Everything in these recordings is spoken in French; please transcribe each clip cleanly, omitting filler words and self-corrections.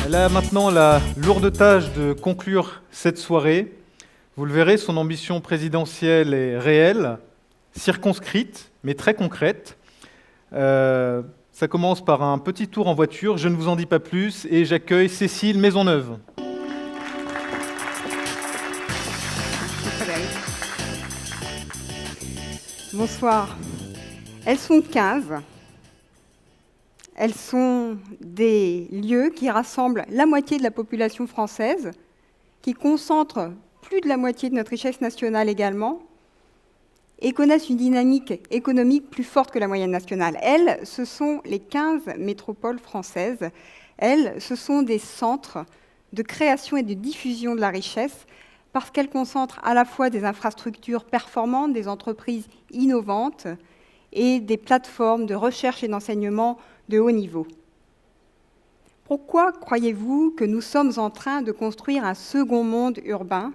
Elle a maintenant la lourde tâche de conclure cette soirée. Vous le verrez, son ambition présidentielle est réelle, circonscrite, mais très concrète. Ça commence par un petit tour en voiture, je ne vous en dis pas plus, et j'accueille Cécile Maisonneuve. Bonsoir. Elles sont 15. Elles sont des lieux qui rassemblent la moitié de la population française, qui concentrent plus de la moitié de notre richesse nationale également, et connaissent une dynamique économique plus forte que la moyenne nationale. Elles, ce sont les 15 métropoles françaises. Elles, ce sont des centres de création et de diffusion de la richesse, parce qu'elles concentrent à la fois des infrastructures performantes, des entreprises innovantes et des plateformes de recherche et d'enseignement de haut niveau. Pourquoi croyez-vous que nous sommes en train de construire un second monde urbain,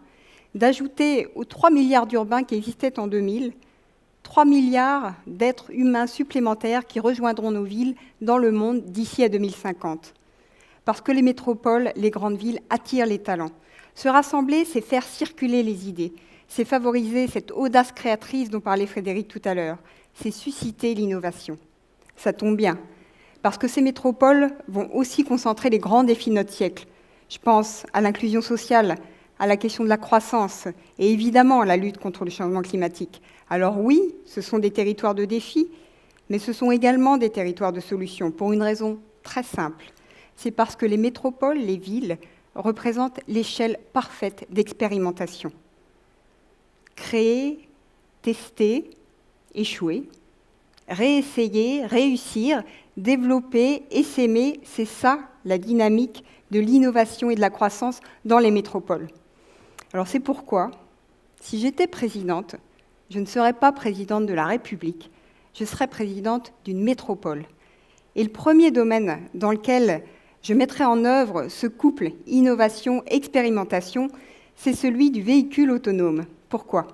d'ajouter aux 3 milliards d'urbains qui existaient en 2000, 3 milliards d'êtres humains supplémentaires qui rejoindront nos villes dans le monde d'ici à 2050 ? Parce que les métropoles, les grandes villes attirent les talents. Se rassembler, c'est faire circuler les idées, c'est favoriser cette audace créatrice dont parlait Frédéric tout à l'heure, c'est susciter l'innovation. Ça tombe bien, parce que ces métropoles vont aussi concentrer les grands défis de notre siècle. Je pense à l'inclusion sociale, à la question de la croissance et évidemment à la lutte contre le changement climatique. Alors oui, ce sont des territoires de défis, mais ce sont également des territoires de solutions, pour une raison très simple. C'est parce que les métropoles, les villes, représentent l'échelle parfaite d'expérimentation. Créer, tester, échouer, réessayer, réussir, développer, essaimer, c'est ça la dynamique de l'innovation et de la croissance dans les métropoles. Alors c'est pourquoi, si j'étais présidente, je ne serais pas présidente de la République, je serais présidente d'une métropole. Et le premier domaine dans lequel je mettrai en œuvre ce couple innovation-expérimentation, c'est celui du véhicule autonome. Pourquoi ?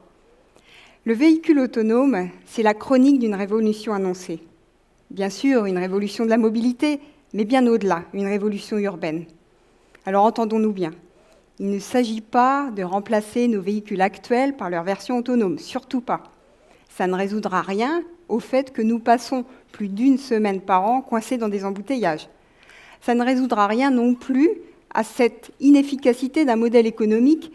Le véhicule autonome, c'est la chronique d'une révolution annoncée. Bien sûr, une révolution de la mobilité, mais bien au-delà, une révolution urbaine. Alors entendons-nous bien, il ne s'agit pas de remplacer nos véhicules actuels par leur version autonome, surtout pas. Ça ne résoudra rien au fait que nous passons plus d'une semaine par an coincés dans des embouteillages. Ça ne résoudra rien non plus à cette inefficacité d'un modèle économique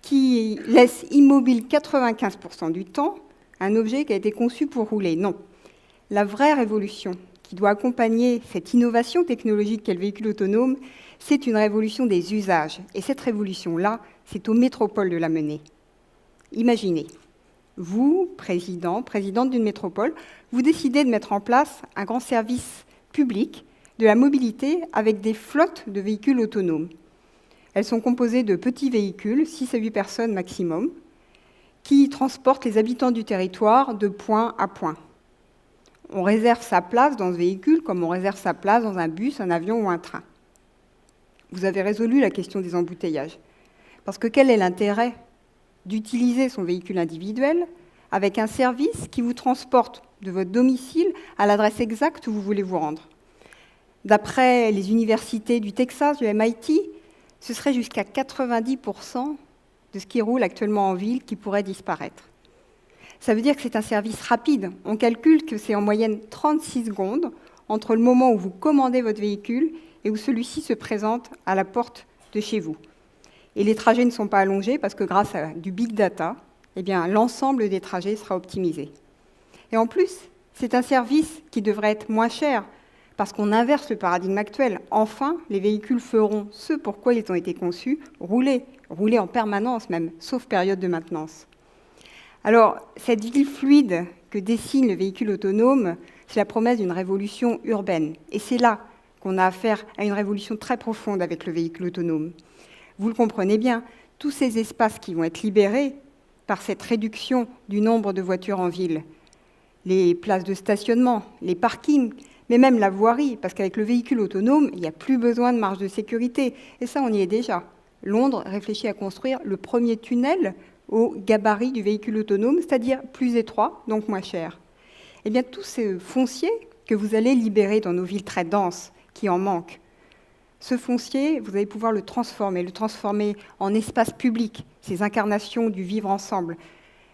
qui laisse immobile 95% du temps un objet qui a été conçu pour rouler. Non. La vraie révolution qui doit accompagner cette innovation technologique qu'est le véhicule autonome, c'est une révolution des usages. Et cette révolution-là, c'est aux métropoles de la mener. Imaginez, vous, présidente d'une métropole, vous décidez de mettre en place un grand service public de la mobilité avec des flottes de véhicules autonomes. Elles sont composées de petits véhicules, 6 à 8 personnes maximum, qui transportent les habitants du territoire de point à point. On réserve sa place dans ce véhicule comme on réserve sa place dans un bus, un avion ou un train. Vous avez résolu la question des embouteillages. Parce que quel est l'intérêt d'utiliser son véhicule individuel avec un service qui vous transporte de votre domicile à l'adresse exacte où vous voulez vous rendre ? D'après les universités du Texas, du MIT, ce serait jusqu'à 90% de ce qui roule actuellement en ville qui pourrait disparaître. Ça veut dire que c'est un service rapide. On calcule que c'est en moyenne 36 secondes entre le moment où vous commandez votre véhicule et où celui-ci se présente à la porte de chez vous. Et les trajets ne sont pas allongés parce que grâce à du big data, eh bien, l'ensemble des trajets sera optimisé. Et en plus, c'est un service qui devrait être moins cher parce qu'on inverse le paradigme actuel. Enfin, les véhicules feront ce pourquoi ils ont été conçus, rouler en permanence même, sauf période de maintenance. Alors, cette ville fluide que dessine le véhicule autonome, c'est la promesse d'une révolution urbaine. Et c'est là qu'on a affaire à une révolution très profonde avec le véhicule autonome. Vous le comprenez bien, tous ces espaces qui vont être libérés par cette réduction du nombre de voitures en ville, les places de stationnement, les parkings, mais même la voirie, parce qu'avec le véhicule autonome, il n'y a plus besoin de marge de sécurité. Et ça, on y est déjà. Londres réfléchit à construire le premier tunnel au gabarit du véhicule autonome, c'est-à-dire plus étroit, donc moins cher. Eh bien, tout ce foncier que vous allez libérer dans nos villes très denses, qui en manquent, Ce foncier, vous allez pouvoir le transformer en espace public, ces incarnations du vivre ensemble.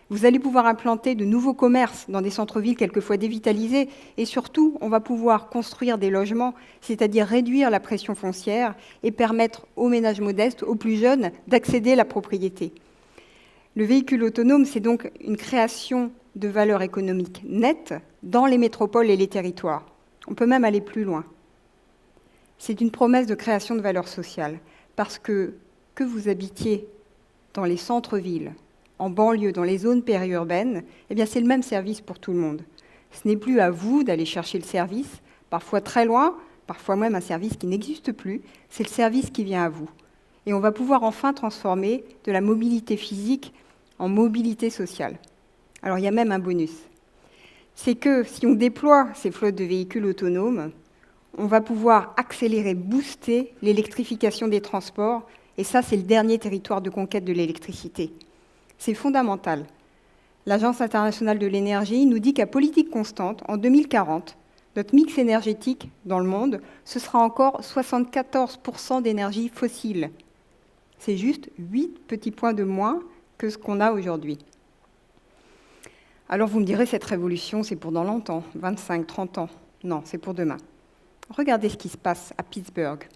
Vous allez pouvoir implanter de nouveaux commerces dans des centres-villes quelquefois dévitalisés, et surtout, on va pouvoir construire des logements, c'est-à-dire réduire la pression foncière et permettre aux ménages modestes, aux plus jeunes, d'accéder à la propriété. Le véhicule autonome, c'est donc une création de valeur économique nette dans les métropoles et les territoires. On peut même aller plus loin. C'est une promesse de création de valeur sociale, parce que vous habitiez dans les centres-villes, en banlieue, dans les zones périurbaines, eh bien c'est le même service pour tout le monde. Ce n'est plus à vous d'aller chercher le service, parfois très loin, parfois même un service qui n'existe plus, c'est le service qui vient à vous. Et on va pouvoir enfin transformer de la mobilité physique en mobilité sociale. Alors il y a même un bonus. C'est que si on déploie ces flottes de véhicules autonomes, on va pouvoir accélérer, booster l'électrification des transports, et ça, c'est le dernier territoire de conquête de l'électricité. C'est fondamental. L'Agence internationale de l'énergie nous dit qu'à politique constante, en 2040, notre mix énergétique dans le monde, ce sera encore 74% d'énergie fossile. C'est juste 8 petits points de moins que ce qu'on a aujourd'hui. Alors vous me direz, cette révolution, c'est pour dans longtemps, 25, 30 ans. Non, c'est pour demain. Regardez ce qui se passe à Pittsburgh,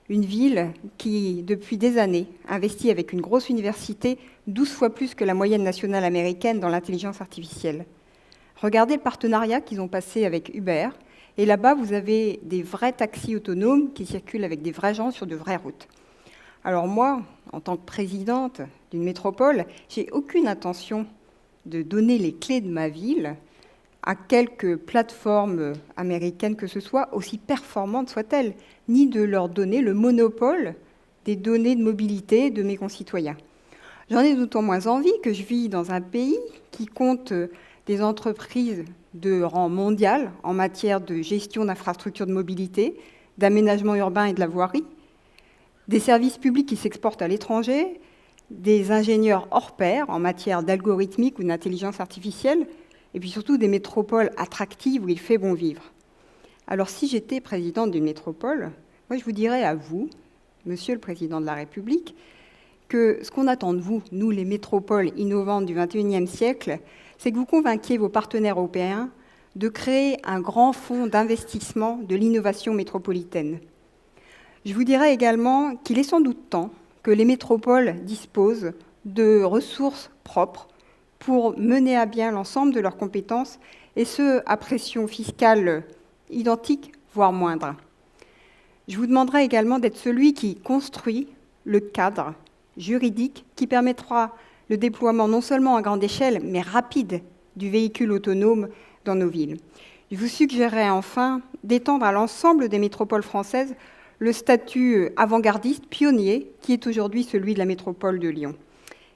une ville qui, depuis des années, investit avec une grosse université 12 fois plus que la moyenne nationale américaine dans l'intelligence artificielle. Regardez le partenariat qu'ils ont passé avec Uber, et là-bas, vous avez des vrais taxis autonomes qui circulent avec des vrais gens sur de vraies routes. Alors moi, en tant que présidente d'une métropole, j'ai aucune intention de donner les clés de ma ville à quelques plateformes américaines que ce soit, aussi performantes soient-elles, ni de leur donner le monopole des données de mobilité de mes concitoyens. J'en ai d'autant moins envie que je vis dans un pays qui compte des entreprises de rang mondial en matière de gestion d'infrastructures de mobilité, d'aménagement urbain et de la voirie, des services publics qui s'exportent à l'étranger, des ingénieurs hors pair en matière d'algorithmique ou d'intelligence artificielle, et puis surtout des métropoles attractives où il fait bon vivre. Alors si j'étais présidente d'une métropole, moi je vous dirais à vous, Monsieur le Président de la République, que ce qu'on attend de vous, nous les métropoles innovantes du XXIe siècle, c'est que vous convainquiez vos partenaires européens de créer un grand fonds d'investissement de l'innovation métropolitaine. Je vous dirais également qu'il est sans doute temps que les métropoles disposent de ressources propres pour mener à bien l'ensemble de leurs compétences, et ce, à pression fiscale identique, voire moindre. Je vous demanderai également d'être celui qui construit le cadre juridique qui permettra le déploiement non seulement à grande échelle, mais rapide du véhicule autonome dans nos villes. Je vous suggérerai enfin d'étendre à l'ensemble des métropoles françaises le statut avant-gardiste, pionnier, qui est aujourd'hui celui de la métropole de Lyon.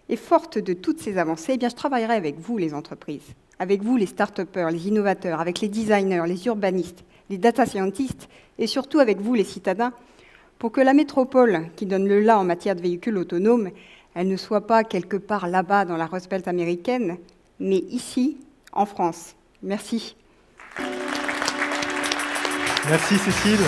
Et forte de toutes ces avancées, eh bien, je travaillerai avec vous, les entreprises, avec vous, les start-upers, les innovateurs, avec les designers, les urbanistes, les data scientists, et surtout avec vous, les citadins, pour que la métropole qui donne le là en matière de véhicules autonomes, elle ne soit pas quelque part là-bas dans la Rust Belt américaine, mais ici, en France. Merci. Merci Cécile.